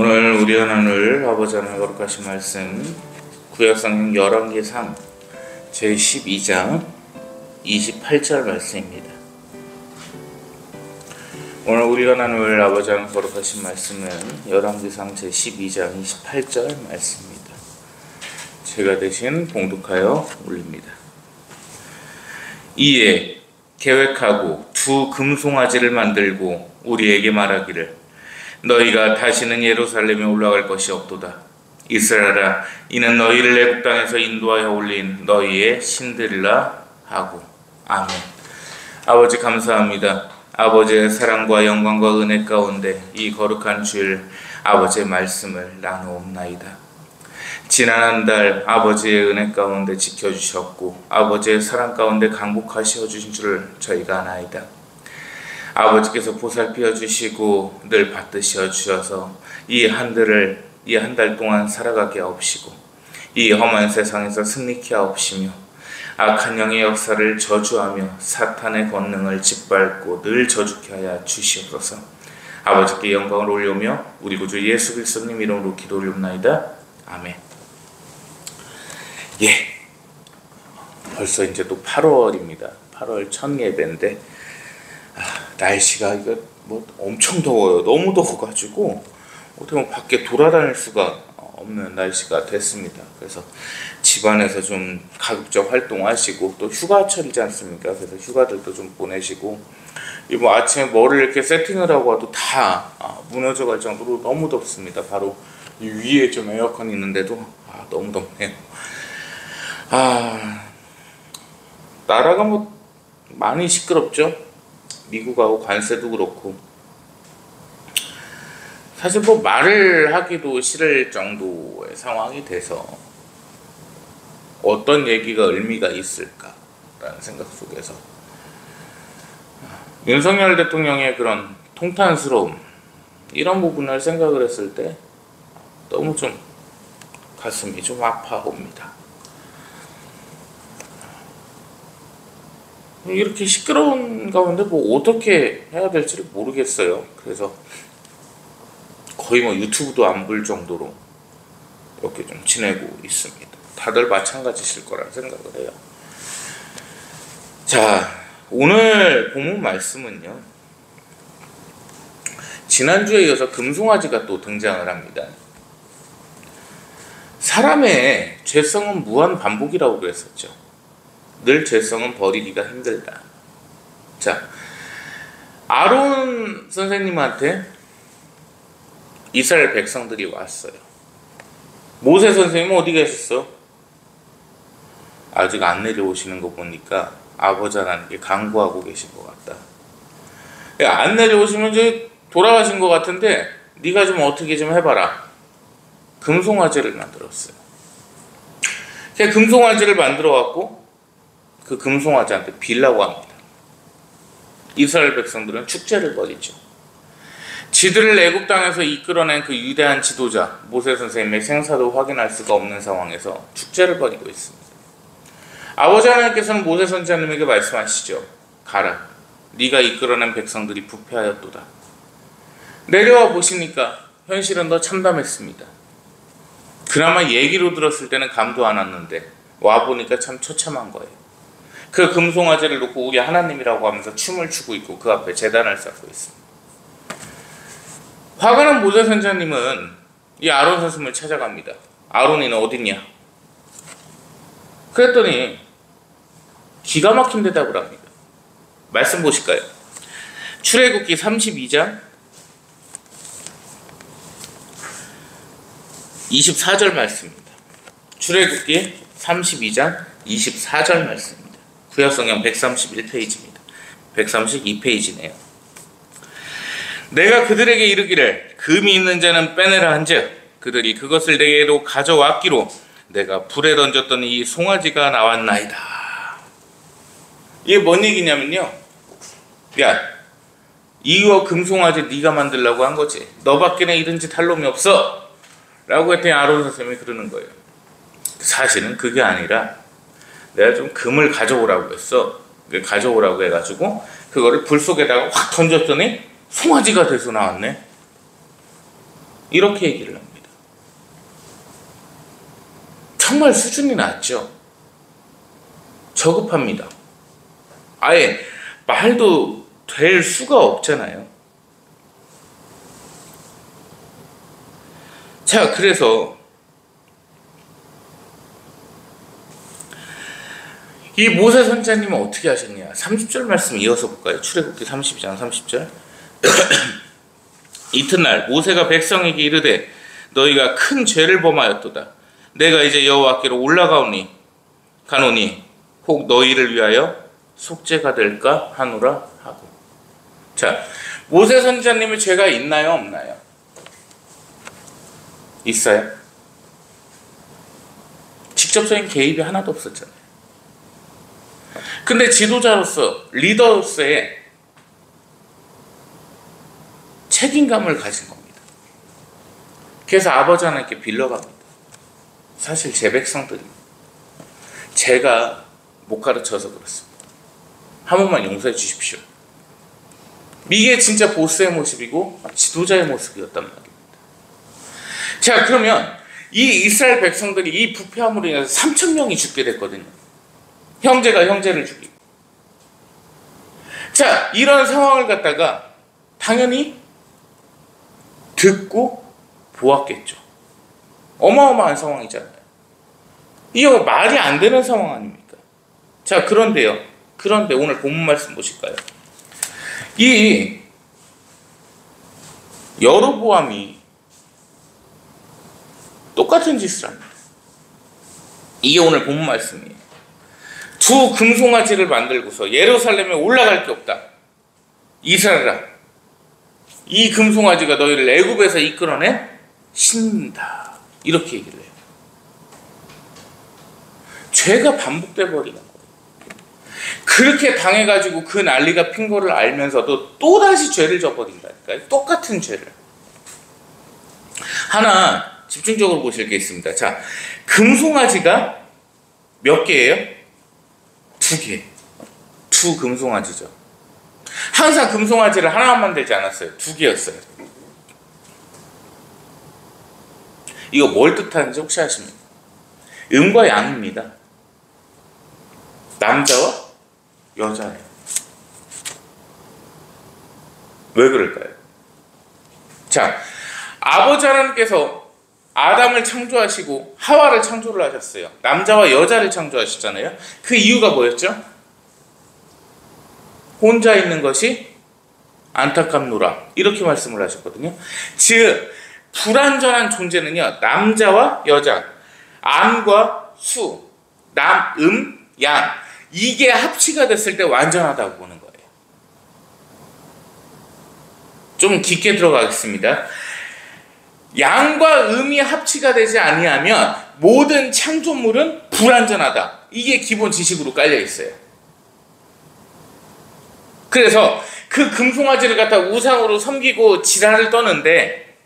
오늘 우리 하나님을 아버지 하나님 거룩하신 말씀 구약성경 열왕기상 제12장 28절 말씀입니다. 오늘 우리 하나님을 아버지 하나님 거룩하신 말씀은 열왕기상 제12장 28절 말씀입니다. 제가 대신 봉독하여 올립니다. 이에 계획하고 두 금송아지를 만들고 우리에게 말하기를 너희가 다시는 예루살렘에 올라갈 것이 없도다. 이스라엘아, 이는 너희를 애굽 땅에서 인도하여 올린 너희의 신들이라 하고. 아멘. 아버지 감사합니다. 아버지의 사랑과 영광과 은혜 가운데 이 거룩한 주일 아버지의 말씀을 나누옵나이다. 지난 한 달 아버지의 은혜 가운데 지켜주셨고 아버지의 사랑 가운데 강복하시어 주신 줄을 저희가 아나이다. 아버지께서 보살피어 주시고 늘 받드시어 주셔서 이 한 달 동안 살아가게 하옵시고 이 험한 세상에서 승리케 하옵시며 악한 영의 역사를 저주하며 사탄의 권능을 짓밟고 늘 저주케 하여 주시옵소서. 아버지께 영광을 올려며 우리 구주 예수 그리스도님 이름으로 기도 올리옵나이다. 아멘. 벌써 이제 또 8월입니다. 8월 첫 예배인데 날씨가 이거 엄청 더워요. 너무 더워가지고 어떻게 밖에 돌아다닐 수가 없는 날씨가 됐습니다. 그래서 집안에서 좀 가급적 활동하시고 또 휴가철이지 않습니까? 그래서 휴가들도 좀 보내시고 아침에 머리를 이렇게 세팅을 하고 와도 다 무너져 갈 정도로 너무 덥습니다. 바로 이 위에 좀 에어컨이 있는데도 너무 덥네요. 나라가 많이 시끄럽죠. 미국하고 관세도 그렇고 사실 말을 하기도 싫을 정도의 상황이 돼서 어떤 얘기가 의미가 있을까라는 생각 속에서 윤석열 대통령의 그런 통탄스러움 이런 부분을 생각을 했을 때 너무 좀 가슴이 좀 아파옵니다. 이렇게 시끄러운 가운데 어떻게 해야 될지를 모르겠어요. 그래서 거의 유튜브도 안 볼 정도로 이렇게 좀 지내고 있습니다. 다들 마찬가지실 거라 생각을 해요. 자, 오늘 본문 말씀은요. 지난주에 이어서 금송아지가 또 등장을 합니다. 사람의 죄성은 무한 반복이라고 그랬었죠. 늘 죄성은 버리기가 힘들다. 자, 아론 선생님한테 이스라엘 백성들이 왔어요. 모세 선생님은 어디 계셨어? 아직 안 내려오시는 거 보니까 아버지 하나님께 간구하고 계신 것 같다. 안 내려오시면 이제 돌아가신 것 같은데 네가 좀 어떻게 좀 해봐라. 금송아지를 만들었어요. 금송아지를 만들어갖고 그 금송아지한테 빌라고 합니다. 이스라엘 백성들은 축제를 벌이죠. 지들을 애굽 땅에서 이끌어낸 그 위대한 지도자 모세 선생님의 생사도 확인할 수가 없는 상황에서 축제를 벌이고 있습니다. 아버지 하나님께서는 모세 선지자님에게 말씀하시죠. 가라. 네가 이끌어낸 백성들이 부패하였도다. 내려와 보시니까 현실은 더 참담했습니다. 그나마 얘기로 들었을 때는 감도 안 왔는데 와보니까 참 처참한 거예요. 그 금송아지를 놓고 우리 하나님이라고 하면서 춤을 추고 있고 그 앞에 제단을 쌓고 있습니다. 화가 난 모세 선지자님은 이 아론 선생님을 찾아갑니다. 아론이는 어딨냐? 그랬더니 기가 막힌 대답을 합니다. 말씀 보실까요? 출애굽기 32장 24절 말씀입니다. 출애굽기 32장 24절 말씀입니다. 구약성경 131페이지입니다. 132페이지네요. 내가 그들에게 이르기를 금이 있는 자는 빼내라 한즉 그들이 그것을 내게로 가져왔기로 내가 불에 던졌던 이 송아지가 나왔나이다. 이게 뭔 얘기냐면요. 야, 이거 금송아지 네가 만들라고 한 거지. 너밖에는 이런 짓 할 놈이 없어. 라고 했더니 아론 선생님이 그러는 거예요. 사실은 그게 아니라 내가 좀 금을 가져오라고 했어. 가져오라고 해가지고 그거를 불 속에다가 확 던졌더니 송아지가 돼서 나왔네. 이렇게 얘기를 합니다. 정말 수준이 낮죠. 저급합니다. 아예 말도 될 수가 없잖아요. 자, 그래서 이 모세 선자님은 어떻게 하셨냐? 30절 말씀 이어서 볼까요? 출애굽기 30장 30절. 이튿날 모세가 백성에게 이르되 너희가 큰 죄를 범하였도다. 내가 이제 여호와께로 올라가오니 가노니 혹 너희를 위하여 속죄가 될까 하노라 하고. 자, 모세 선자님의 죄가 있나요, 없나요? 있어요. 직접적인 개입이 하나도 없었잖아요. 근데 지도자로서, 리더로서의 책임감을 가진 겁니다. 그래서 아버지 하나님께 빌려갑니다. 사실 제 백성들입니다. 제가 못 가르쳐서 그렇습니다. 한 번만 용서해 주십시오. 이게 진짜 보스의 모습이고 지도자의 모습이었단 말입니다. 자, 그러면 이 이스라엘 백성들이 이 부패함으로 인해서 3,000명이 죽게 됐거든요. 형제가 형제를 죽이고. 자, 이런 상황을 갖다가 당연히 듣고 보았겠죠. 어마어마한 상황이잖아요. 이거 말이 안 되는 상황 아닙니까? 자, 그런데 오늘 본문 말씀 보실까요? 이 여로보암이 똑같은 짓을 합니다. 이게 오늘 본문 말씀이에요. 두 금송아지를 만들고서 예루살렘에 올라갈 게 없다. 이스라엘아, 이 금송아지가 너희를 애굽에서 이끌어낸 신이다. 이렇게 얘기를 해요. 죄가 반복돼 버리는 거예요. 그렇게 당해가지고 그 난리가 핀 거를 알면서도 또다시 죄를 져버린다니까요. 똑같은 죄를. 하나 집중적으로 보실 게 있습니다. 자, 금송아지가 몇 개예요? 2개. 두 금송아지죠. 항상 금송아지를 하나만 만들지 않았어요. 2개였어요. 이거 뭘 뜻하는지 혹시 아십니까? 음과 양입니다. 남자와 여자예요. 왜 그럴까요? 자, 아버지 하나님께서 아담을 창조하시고 하와를 창조를 하셨어요. 남자와 여자를 창조하셨잖아요. 그 이유가 뭐였죠? 혼자 있는 것이 안타깝노라. 이렇게 말씀을 하셨거든요. 즉 불완전한 존재는요, 남자와 여자, 암과 수, 양, 이게 합치가 됐을 때 완전하다고 보는 거예요. 좀 깊게 들어가겠습니다. 양과 음이 합치가 되지 아니하면 모든 창조물은 불완전하다. 이게 기본 지식으로 깔려 있어요. 그래서 그 금송아지를 갖다 우상으로 섬기고 지랄을 떠는데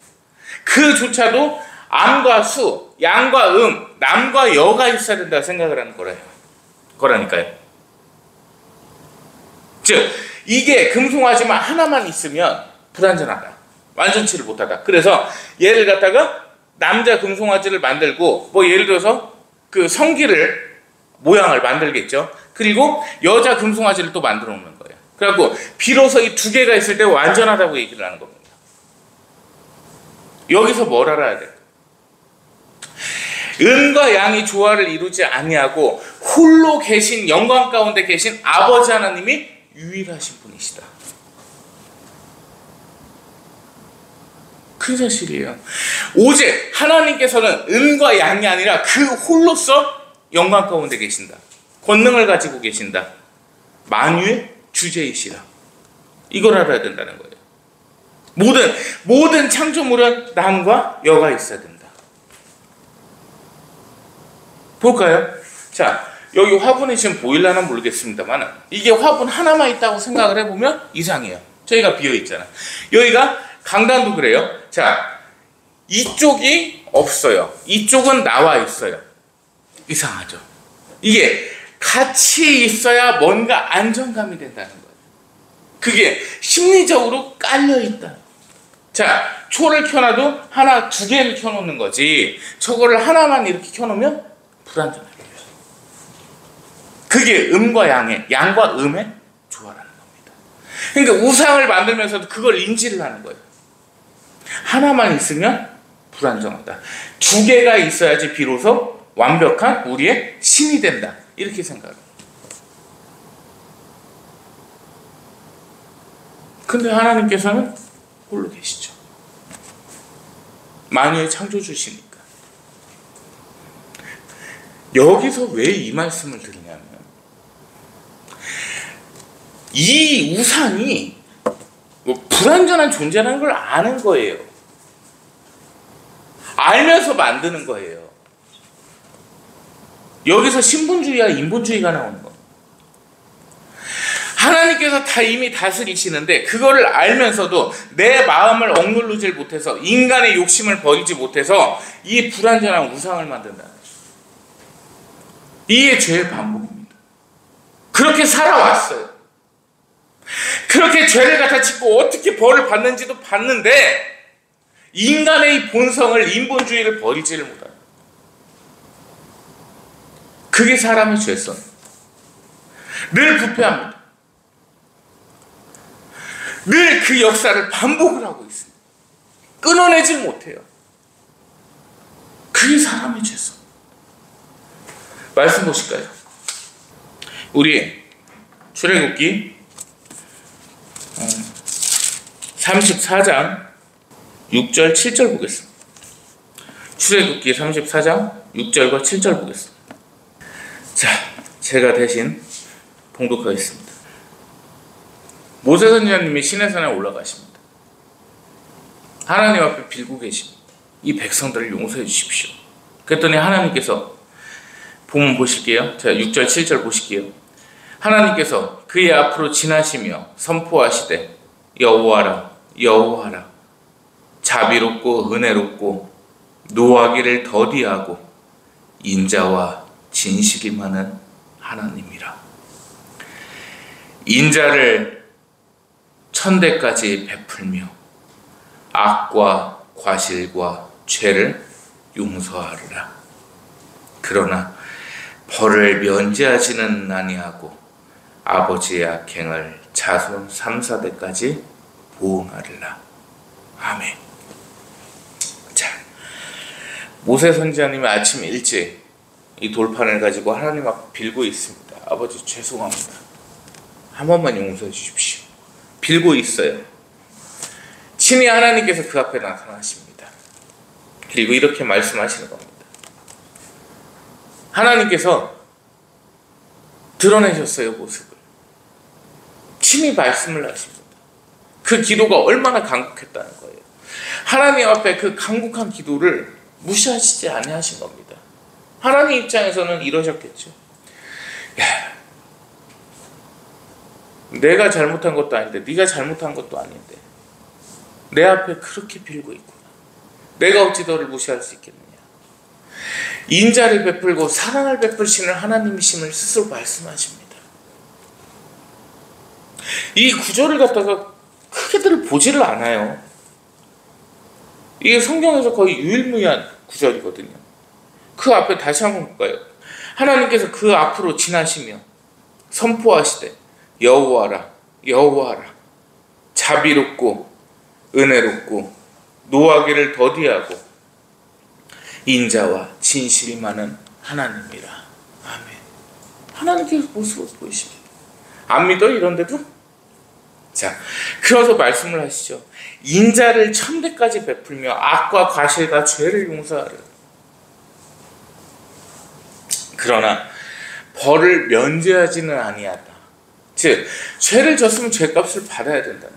그조차도 암과 수, 양과 남과 여가 있어야 된다 생각을 하는 거라니까요. 즉 이게 금송아지만 하나만 있으면 불완전하다. 완전치를 못하다. 그래서 얘를 갖다가 남자 금송아지를 만들고 뭐 예를 들어서 그 성기를 모양을 만들겠죠. 그리고 여자 금송아지를 또 만들어 놓는 거예요. 그래갖고 비로소 이 2개가 있을 때 완전하다고 얘기를 하는 겁니다. 여기서 뭘 알아야 될까? 음과 양이 조화를 이루지 아니하고 홀로 계신 영광 가운데 계신 아버지 하나님이 유일하신 분이시다. 큰 사실이에요. 오직 하나님께서는 음과 양이 아니라 그 홀로서 영광 가운데 계신다. 권능을 가지고 계신다. 만유의 주제이시다. 이걸 알아야 된다는 거예요. 모든 창조물은 남과 여가 있어야 된다. 볼까요? 자, 여기 화분이 지금 보일라나 모르겠습니다만 이게 화분 하나만 있다고 생각을 해보면 이상해요. 저희가 비어있잖아. 여기가 강단도 그래요. 자, 이쪽이 없어요. 이쪽은 나와 있어요. 이상하죠. 이게 같이 있어야 뭔가 안정감이 된다는 거예요. 그게 심리적으로 깔려있다. 자, 초를 켜놔도 하나, 두 개를 켜놓는 거지. 저거를 하나만 이렇게 켜놓으면 불완전해요. 그게 음과 양과 음의 조화라는 겁니다. 그러니까 우상을 만들면서도 그걸 인지를 하는 거예요. 하나만 있으면 불완전하다. 두 개가 있어야지 비로소 완벽한 우리의 신이 된다. 이렇게 생각합니다. 근데 하나님께서는 홀로 계시죠. 만유의 창조주시니까. 여기서 왜 이 말씀을 드리냐면, 이 우상이 불완전한 존재라는 걸 아는 거예요. 알면서 만드는 거예요. 여기서 신분주의와 인본주의가 나오는 겁니다. 하나님께서 다 이미 다스리시는데 그거를 알면서도 내 마음을 억누르질 못해서, 인간의 욕심을 버리지 못해서 이 불완전한 우상을 만든다는 거죠. 이게 죄의 반복입니다. 그렇게 살아왔어요. 그렇게 죄를 갖다 짓고 어떻게 벌을 받는지도 봤는데 인간의 이 본성을, 인본주의를 버리지를 못합니다. 그게 사람의 죄성. 늘 부패합니다. 늘 그 역사를 반복을 하고 있습니다. 끊어내질 못해요. 그게 사람의 죄성. 말씀 보실까요? 우리 출애굽기 34장 6절 7절 보겠습니다. 출애굽기 34장 6절과 7절 보겠습니다. 자, 제가 대신 봉독하겠습니다. 모세 선지자님이 시내산에 올라가십니다. 하나님 앞에 빌고 계십니다. 이 백성들을 용서해 주십시오. 그랬더니 하나님께서, 보면 보실게요. 자, 6절 7절 보실게요. 하나님께서 그의 앞으로 지나시며 선포하시되 여호와라 여호와라, 자비롭고 은혜롭고 노하기를 더디하고 인자와 진실이 많은 하나님이라. 인자를 천대까지 베풀며 악과 과실과 죄를 용서하리라. 그러나 벌을 면제하지는 아니하고 아버지의 악행을 자손 3, 4대까지 보응하리라. 아멘. 자, 모세 선지자님이 아침 일찍 이 돌판을 가지고 하나님 앞에 빌고 있습니다. 아버지 죄송합니다. 한 번만 용서해 주십시오. 빌고 있어요. 친히 하나님께서 그 앞에 나타나십니다. 그리고 이렇게 말씀하시는 겁니다. 하나님께서 드러내셨어요, 모습을. 친히 말씀을 하십니다. 그 기도가 얼마나 간곡했다는 거예요. 하나님 앞에 그 간곡한 기도를 무시하시지 아니하신 겁니다. 하나님 입장에서는 이러셨겠죠. 야, 내가 잘못한 것도 아닌데, 네가 잘못한 것도 아닌데 내 앞에 그렇게 빌고 있구나. 내가 어찌 너를 무시할 수 있겠느냐. 인자를 베풀고 사랑을 베풀시는 하나님이심을 스스로 말씀하십니다. 이 구절을 갖다가 크게들 보지를 않아요. 이게 성경에서 거의 유일무이한 구절이거든요. 그 앞에 다시 한번 볼까요? 하나님께서 그 앞으로 지나시며 선포하시되 여호와라 여호와라, 자비롭고 은혜롭고 노하기를 더디하고 인자와 진실이 많은 하나님이라. 아멘. 하나님께서 모습을 보이십니다. 안 믿어? 이런데도? 자, 그래서 말씀을 하시죠. 인자를 천대까지 베풀며 악과 과실과 죄를 용서하려. 그러나 벌을 면제하지는 아니하다. 즉, 죄를 졌으면 죄값을 받아야 된다는 거예요.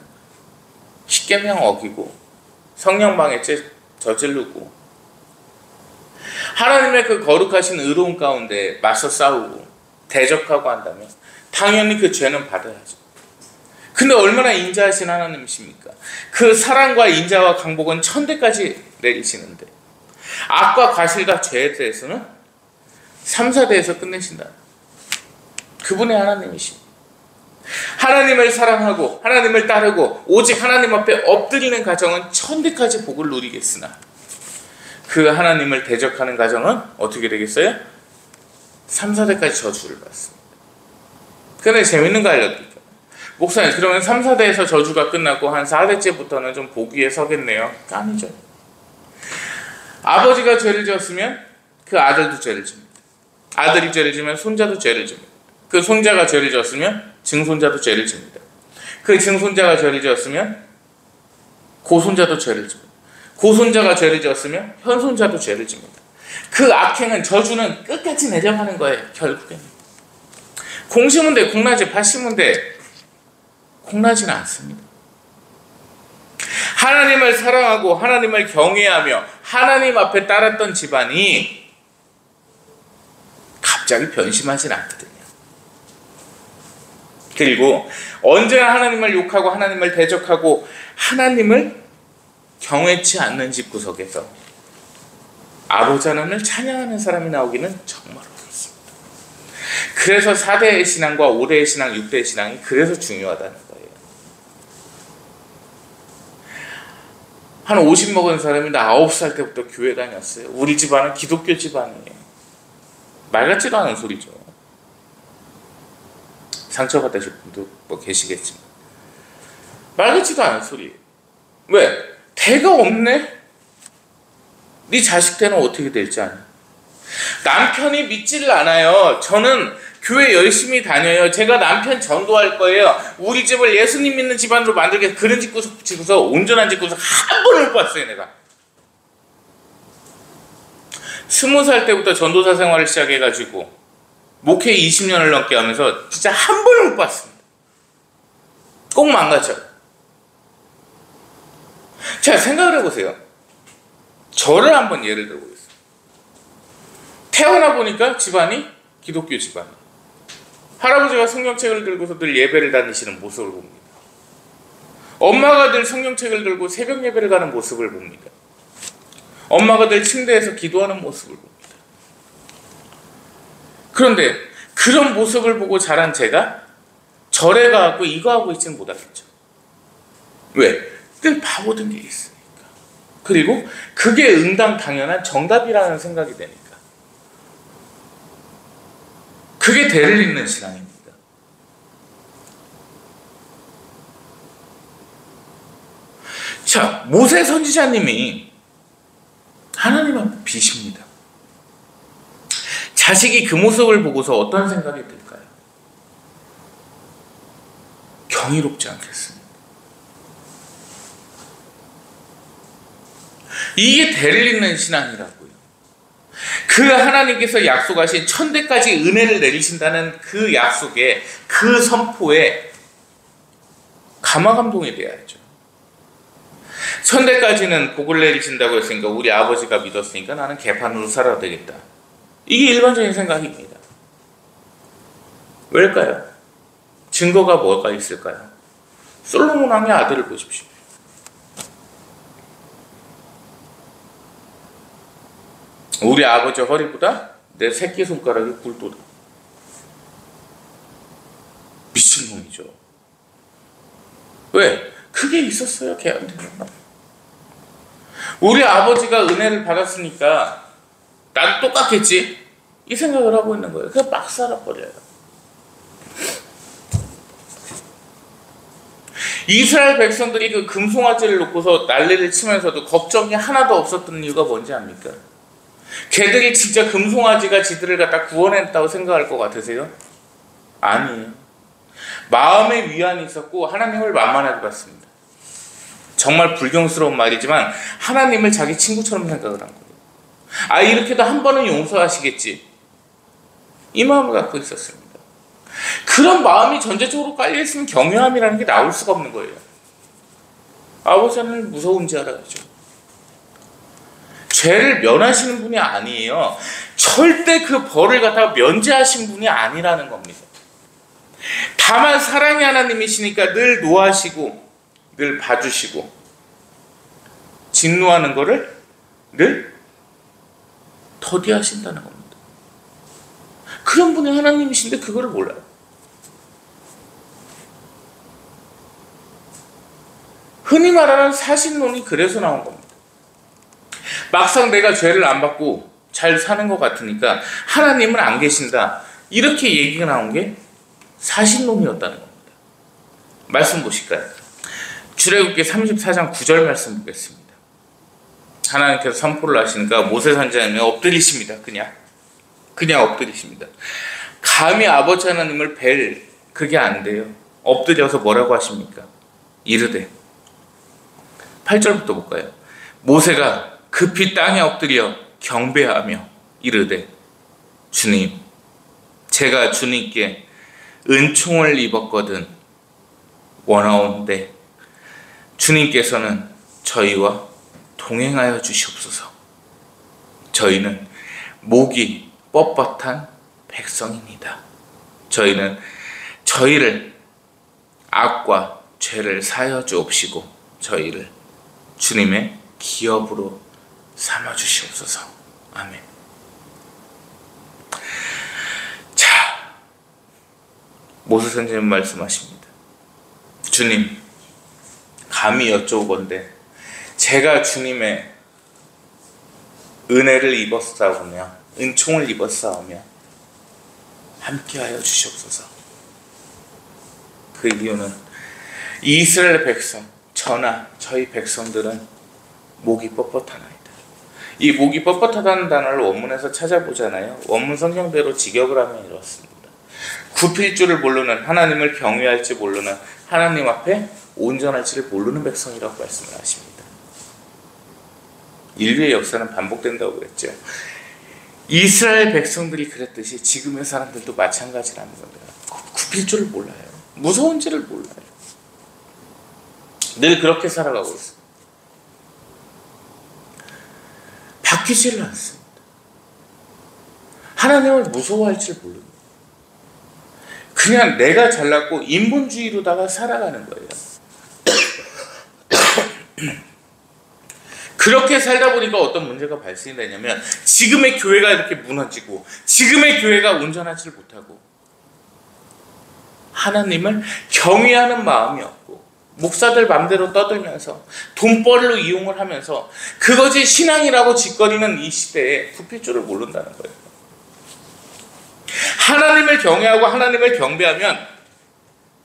십계명 어기고 성령방해 저지르고 하나님의 그 거룩하신 의로운 가운데 맞서 싸우고 대적하고 한다면 당연히 그 죄는 받아야죠. 근데 얼마나 인자하신 하나님이십니까? 그 사랑과 인자와 강복은 천대까지 내리시는데 악과 과실과 죄에 대해서는 3, 4대에서 끝내신다. 그분의 하나님이십니다. 하나님을 사랑하고 하나님을 따르고 오직 하나님 앞에 엎드리는 가정은 천대까지 복을 누리겠으나 그 하나님을 대적하는 가정은 어떻게 되겠어요? 3, 4대까지 저주를 받습니다. 근데 재밌는 거 알려드릴게요. 목사님, 그러면 3, 4대에서 저주가 끝나고 한 4대째부터는 좀 복 위에 서겠네요. 아니죠. 아버지가 죄를 지었으면 그 아들도 죄를 집니다. 아들이 죄를 지면 손자도 죄를 집니다. 그 손자가 죄를 지었으면 증손자도 죄를 집니다. 그 증손자가 죄를 지었으면 고손자도 죄를 집니다. 고손자가 죄를 지었으면 현손자도 죄를 집니다. 그 악행은, 저주는 끝까지 내려가는 거예요. 결국에는 공 심은 데 공나지, 밭 심은 데 공나지는 않습니다. 하나님을 사랑하고 하나님을 경외하며 하나님 앞에 따랐던 집안이 갑자기 변심하진 않거든요. 그리고 언제나 하나님을 욕하고 하나님을 대적하고 하나님을 경외치 않는 집구석에서 아버지 하나님을 찬양하는 사람이 나오기는 정말 어렵습니다. 그래서 4대의 신앙과 5대의 신앙, 6대의 신앙이 그래서 중요하다는 거예요. 한 50 먹은 사람이 나 9살 때부터 교회 다녔어요. 우리 집안은 기독교 집안이에요. 말 같지도 않은 소리죠. 상처받으실 분도 뭐 계시겠지만 말 같지도 않은 소리예요. 왜? 대가 없네? 네 자식 때는 어떻게 될지 아냐? 남편이 믿지를 않아요. 저는 교회 열심히 다녀요. 제가 남편 전도할 거예요. 우리 집을 예수님 믿는 집안으로 만들겠어. 그런 집구석, 온전한 집구석 한 번을 못 봤어요. 내가 20살 때부터 전도사 생활을 시작해가지고 목회 20년을 넘게 하면서 진짜 한 번을 못 봤습니다. 꼭 망가져요. 자, 생각을 해보세요. 저를 한번 예를 들어보겠습니다. 태어나 보니까 집안이 기독교 집안이에요. 할아버지가 성경책을 들고서 늘 예배를 다니시는 모습을 봅니다. 엄마가 늘 성경책을 들고 새벽 예배를 가는 모습을 봅니다. 엄마가 늘 침대에서 기도하는 모습을 봅니다. 그런데 그런 모습을 보고 자란 제가 절에 가고 이거 하고 있지는 못하겠죠. 왜? 늘 바보된 게 있으니까. 그리고 그게 응당 당연한 정답이라는 생각이 되니까. 그게 대를 잇는 신앙입니다. 자, 모세 선지자님이 하나님 앞에 비십니다. 자식이 그 모습을 보고서 어떤 생각이 들까요? 경이롭지 않겠습니까? 이게 대를 잇는 신앙이라고요. 그 하나님께서 약속하신 천대까지 은혜를 내리신다는 그 약속에, 그 선포에 감화감동이 돼야죠. 천대까지는 복을 내리신다고 했으니까 우리 아버지가 믿었으니까 나는 개판으로 살아야 되겠다. 이게 일반적인 생각입니다. 왜일까요? 증거가 뭐가 있을까요? 솔로몬 왕의 아들을 보십시오. 우리 아버지 허리보다 내 새끼손가락이 굵도다. 미친놈이죠. 왜? 그게 있었어요, 걔한테는. 우리 아버지가 은혜를 받았으니까 나도 똑같겠지? 이 생각을 하고 있는 거예요. 그냥 막 살아버려요. 이스라엘 백성들이 그 금송아지를 놓고서 난리를 치면서도 걱정이 하나도 없었던 이유가 뭔지 압니까? 걔들이 진짜 금송아지가 지들을 갖다 구원했다고 생각할 것 같으세요? 아니에요. 마음의 위안이 있었고 하나님을 만만하게 봤습니다. 정말 불경스러운 말이지만 하나님을 자기 친구처럼 생각을 한 거예요. 아, 이렇게도 한 번은 용서하시겠지. 이 마음을 갖고 있었습니다. 그런 마음이 전제적으로 깔려있으면 경외함이라는 게 나올 수가 없는 거예요. 아버지 하나님 무서운지 알아야죠. 죄를 면하시는 분이 아니에요. 절대 그 벌을 갖다가 면제하신 분이 아니라는 겁니다. 다만 사랑의 하나님이시니까 늘 노하시고 늘 봐주시고 진노하는 거를 늘 더디하신다는 겁니다. 그런 분이 하나님이신데 그거를 몰라요. 흔히 말하는 사신론이 그래서 나온 겁니다. 막상 내가 죄를 안 받고 잘 사는 것 같으니까 하나님은 안 계신다, 이렇게 얘기가 나온 게 사신론이었다는 겁니다. 말씀 보실까요? 출애굽기 34장 9절 말씀 보겠습니다. 하나님께서 선포를 하시니까 모세 선지자님이 엎드리십니다. 그냥 엎드리십니다. 감히 아버지 하나님을 뵐 그게 안 돼요. 엎드려서 뭐라고 하십니까? 이르되, 8절부터 볼까요? 모세가 급히 땅에 엎드려 경배하며 이르되, 주님, 제가 주님께 은총을 입었거든 원하온대 주님께서는 저희와 동행하여 주시옵소서. 저희는 목이 뻣뻣한 백성입니다. 저희는 저희를 악과 죄를 사하여 주옵시고 저희를 주님의 기업으로 삼아 주시옵소서. 아멘. 자, 모세 선지자님 말씀하십니다. 주님, 감히 여쭤오건대 제가 주님의 은혜를 입었사오며 은총을 입었사오며 함께하여 주시옵소서. 그 이유는 이스라엘 백성, 저나 저희 백성들은 목이 뻣뻣하나이다. 이 목이 뻣뻣하다는 단어를 원문에서 찾아보잖아요. 원문 성경대로 직역을 하면 이렇습니다. 굽힐 줄을 모르는, 하나님을 경외할 줄 모르는, 하나님 앞에 온전할 줄을 모르는 백성이라고 말씀을 하십니다. 인류의 역사는 반복된다고 그랬죠. 이스라엘 백성들이 그랬듯이 지금의 사람들도 마찬가지라는 겁니다. 굽힐 줄을 몰라요. 무서운지를 몰라요. 늘 그렇게 살아가고 있어요. 바뀌지를 않습니다. 하나님을 무서워할 줄 모릅니다. 그냥 내가 잘났고 인본주의로다가 살아가는 거예요. 그렇게 살다 보니까 어떤 문제가 발생이 되냐면 지금의 교회가 이렇게 무너지고 지금의 교회가 온전하지 못하고 하나님을 경외하는 마음이 없고 목사들 맘대로 떠들면서 돈벌이로 이용을 하면서 그것이 신앙이라고 짓거리는 이 시대에 굽힐 줄을 모른다는 거예요. 하나님을 경외하고 하나님을 경배하면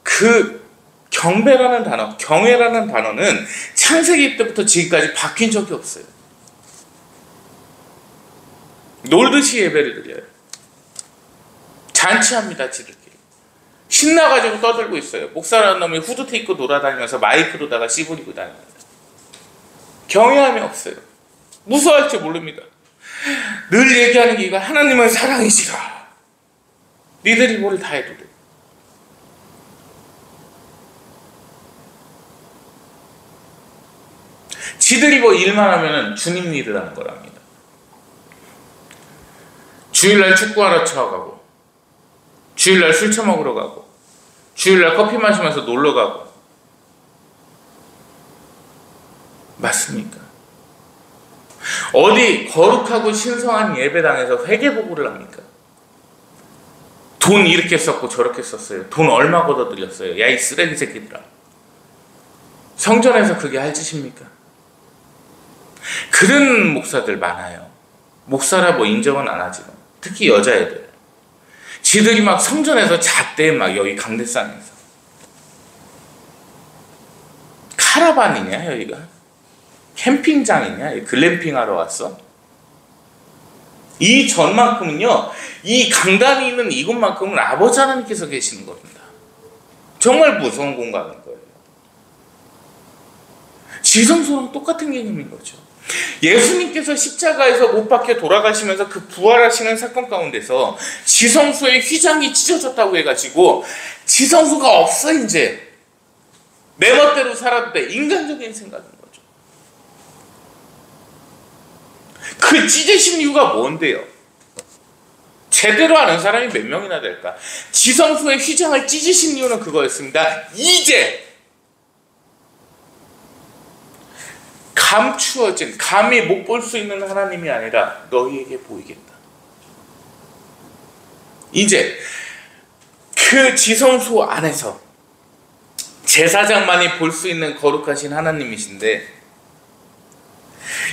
그 경배라는 단어, 경외라는 단어는 창세기 때부터 지금까지 바뀐 적이 없어요. 놀듯이 예배를 드려요. 잔치합니다, 지들끼리. 신나가지고 떠들고 있어요. 목사라는 놈이 후드티 입고 돌아다니면서 마이크로다가 씨부리고 다닙니다. 경외함이 없어요. 무서워할 줄 모릅니다. 늘 얘기하는 게 이거, 하나님은 사랑이시라. 니들이 뭘 다 해도 돼. 지들이 뭐 일만 하면은 주님 일을 하는 거랍니다. 주일날 축구하러 쳐가고, 주일날 술 처먹으러 가고, 주일날 커피 마시면서 놀러 가고. 맞습니까? 어디 거룩하고 신성한 예배당에서 회개보고를 합니까? 돈 이렇게 썼고 저렇게 썼어요. 돈 얼마 걷어들였어요. 야, 이 쓰레기 새끼들아. 성전에서 그게 할 짓입니까? 그런 목사들 많아요. 목사라 뭐 인정은 안 하지만 특히 여자애들, 지들이 막 성전에서 잣대 막 여기 강대상에서. 카라반이냐 여기가? 캠핑장이냐? 글램핑 하러 왔어? 이 전만큼은요, 이 강단이 있는 이곳만큼은 아버지 하나님께서 계시는 겁니다. 정말 무서운 공간인 거예요. 지성소랑 똑같은 개념인 거죠. 예수님께서 십자가에서 못 박혀 돌아가시면서 그 부활하시는 사건 가운데서 지성소의 휘장이 찢어졌다고 해가지고 지성소가 없어. 이제 내 멋대로 살아도 돼. 인간적인 생각인 거죠. 그 찢으신 이유가 뭔데요? 제대로 아는 사람이 몇 명이나 될까? 지성소의 휘장을 찢으신 이유는 그거였습니다. 이제 감추어진, 감히 못 볼 수 있는 하나님이 아니라 너희에게 보이겠다. 이제 그 지성소 안에서 제사장만이 볼 수 있는 거룩하신 하나님이신데,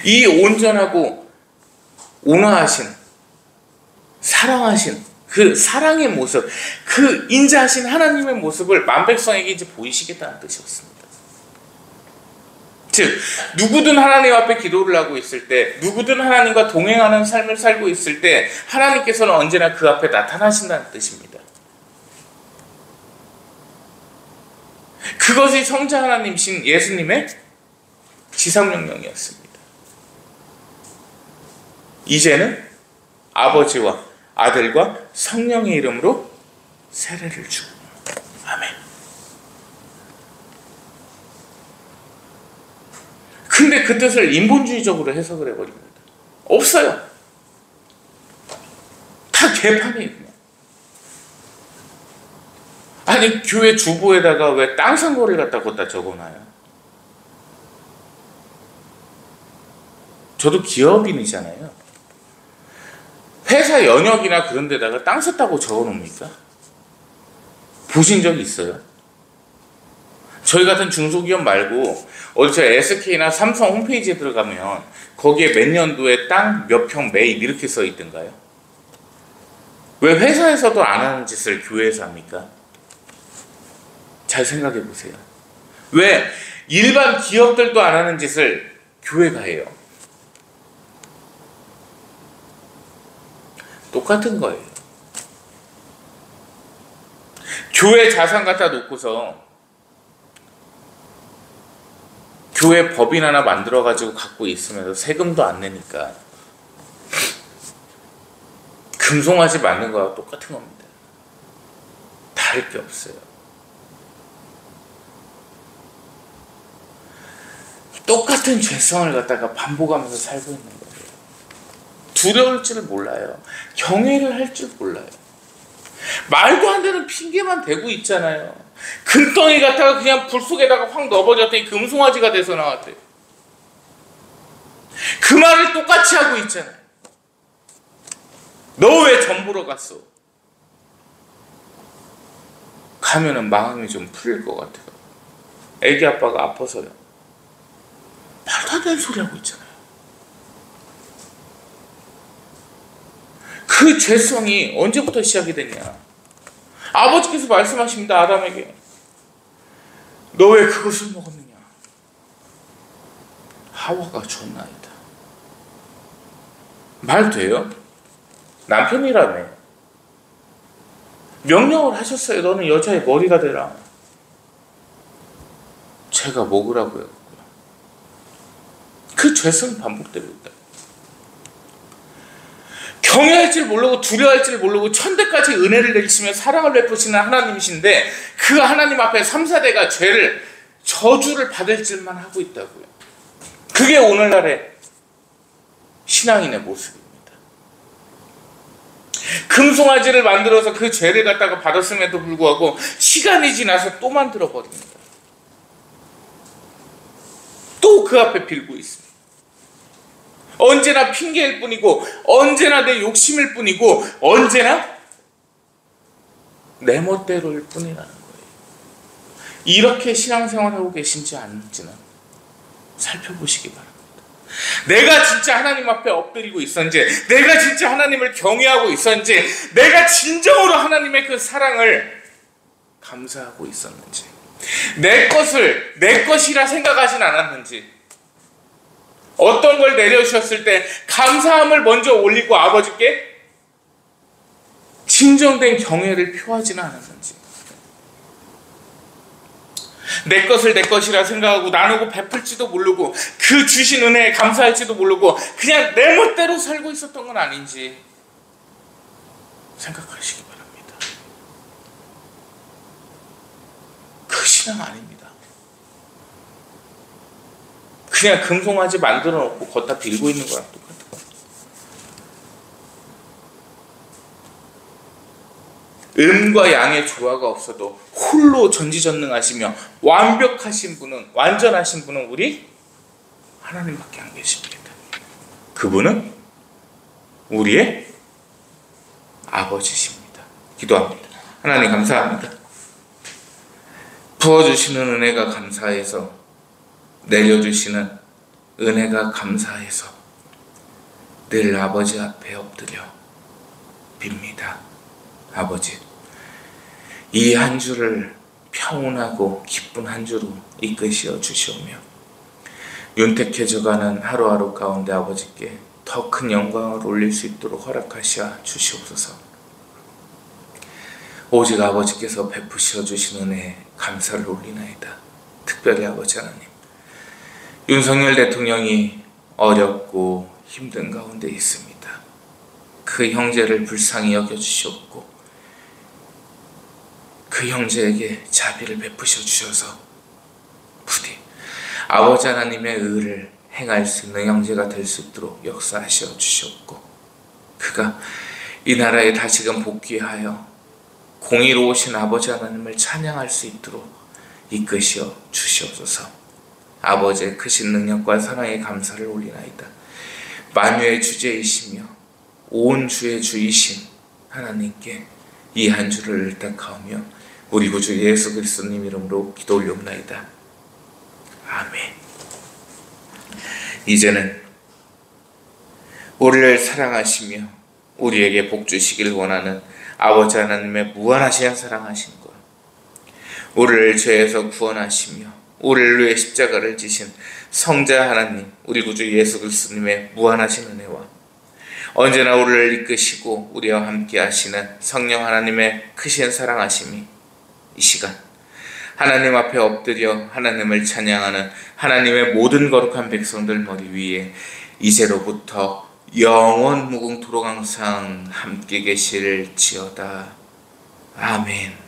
이 온전하고 온화하신, 사랑하신 그 사랑의 모습, 그 인자하신 하나님의 모습을 만백성에게 이제 보이시겠다는 뜻이었습니다. 즉, 누구든 하나님 앞에 기도를 하고 있을 때, 누구든 하나님과 동행하는 삶을 살고 있을 때 하나님께서는 언제나 그 앞에 나타나신다는 뜻입니다. 그것이 성자 하나님이신 예수님의 지상명령이었습니다. 이제는 아버지와 아들과 성령의 이름으로 세례를 주고. 아멘. 근데 그 뜻을 인본주의적으로 해석을 해버립니다. 없어요. 다 개판이에요. 그냥. 아니, 교회 주보에다가 왜 땅 산 거를 갖다 적어놔요? 저도 기업인이잖아요. 회사 연역이나 그런 데다가 땅 샀다고 적어놓습니까? 보신 적 있어요? 저희 같은 중소기업 말고 어디 저 SK나 삼성 홈페이지에 들어가면 거기에 몇 년도에 땅 몇 평 매입 이렇게 써 있던가요? 왜 회사에서도 안 하는 짓을 교회에서 합니까? 잘 생각해 보세요. 왜 일반 기업들도 안 하는 짓을 교회가 해요? 똑같은 거예요. 교회 자산 갖다 놓고서 교회 법인 하나 만들어가지고 갖고 있으면서 세금도 안 내니까 금송아지 맞는 거와 똑같은 겁니다. 다를 게 없어요. 똑같은 죄성을 갖다가 반복하면서 살고 있는 거예요. 두려울 줄 몰라요. 경외를 할 줄 몰라요. 말도 안 되는 핑계만 대고 있잖아요. 금덩이 갖다가 그냥 불 속에다가 확 넣어버렸더니 금송아지가 돼서 나왔대요. 그 말을 똑같이 하고 있잖아요. 너 왜 전 보러 갔어? 가면은 마음이 좀 풀릴 것 같아요. 애기 아빠가 아파서요. 말도 안 되는 소리 하고 있잖아요. 그 죄성이 언제부터 시작이 됐냐? 아버지께서 말씀하십니다. 아담에게. 너 왜 그것을 먹었느냐? 하와가 줬나이다. 말 돼요? 남편이라며. 명령을 하셨어요. 너는 여자의 머리가 되라. 제가 먹으라고요. 그 죄성이 반복되고 있다. 경외할 줄 모르고 두려워할 줄 모르고 천대까지 은혜를 내리시며 사랑을 베푸시는 하나님이신데 그 하나님 앞에 3, 4대가 죄를 저주를 받을 줄만 하고 있다고요. 그게 오늘날의 신앙인의 모습입니다. 금송아지를 만들어서 그 죄를 갖다가 받았음에도 불구하고 시간이 지나서 또 만들어 버립니다. 또 그 앞에 빌고 있습니다. 언제나 핑계일 뿐이고 언제나 내 욕심일 뿐이고 언제나 내 멋대로일 뿐이라는 거예요. 이렇게 신앙생활하고 계신지 아닌지는 살펴보시기 바랍니다. 내가 진짜 하나님 앞에 엎드리고 있었는지, 내가 진짜 하나님을 경외하고 있었는지, 내가 진정으로 하나님의 그 사랑을 감사하고 있었는지, 내 것을 내 것이라 생각하진 않았는지, 어떤 걸 내려주셨을 때 감사함을 먼저 올리고 아버지께 진정된 경외를 표하지는 않았는지, 내 것을 내 것이라 생각하고 나누고 베풀지도 모르고 그 주신 은혜에 감사할지도 모르고 그냥 내 멋대로 살고 있었던 건 아닌지 생각하시기 바랍니다. 그 신앙 아닙니다. 그냥 금송아지 만들어 놓고 걷다 빌고 있는 거랑 똑같은 거예요. 음과 양의 조화가 없어도 홀로 전지전능하시며 완벽하신 분은, 완전하신 분은 우리 하나님밖에 안 계십니다. 그분은 우리의 아버지십니다. 기도합니다. 하나님 감사합니다. 부어주시는 은혜가 감사해서, 내려주시는 은혜가 감사해서 늘 아버지 앞에 엎드려 빕니다. 아버지, 이 한 주를 평온하고 기쁜 한 주로 이끄시어 주시오며, 윤택해져가는 하루하루 가운데 아버지께 더 큰 영광을 올릴 수 있도록 허락하시어 주시옵소서. 오직 아버지께서 베푸시어 주신 은혜에 감사를 올리나이다. 특별히 아버지 하나님, 윤석열 대통령이 어렵고 힘든 가운데 있습니다. 그 형제를 불쌍히 여겨주시옵고 그 형제에게 자비를 베푸셔 주셔서 부디 아버지 하나님의 의를 행할 수 있는 형제가 될 수 있도록 역사하셔 주시옵고, 그가 이 나라에 다시금 복귀하여 공의로우신 아버지 하나님을 찬양할 수 있도록 이끄시어 주시옵소서. 아버지의 크신 능력과 사랑에 감사를 올리나이다. 만유의 주제이시며 온 주의 주이신 하나님께 이 한 주를 의탁하오며 우리 구주 예수 그리스도님 이름으로 기도 올려옵나이다. 아멘. 이제는 우리를 사랑하시며 우리에게 복 주시길 원하는 아버지 하나님의 무한하신 사랑하신 것, 우리를 죄에서 구원하시며 우리를 위해 십자가를 지신 성자 하나님, 우리 구주 예수 그리스도님의 무한하신 은혜와 언제나 우리를 이끄시고 우리와 함께 하시는 성령 하나님의 크신 사랑하심이 이 시간 하나님 앞에 엎드려 하나님을 찬양하는 하나님의 모든 거룩한 백성들 머리 위에 이제로부터 영원 무궁토록 항상 함께 계실지어다. 아멘.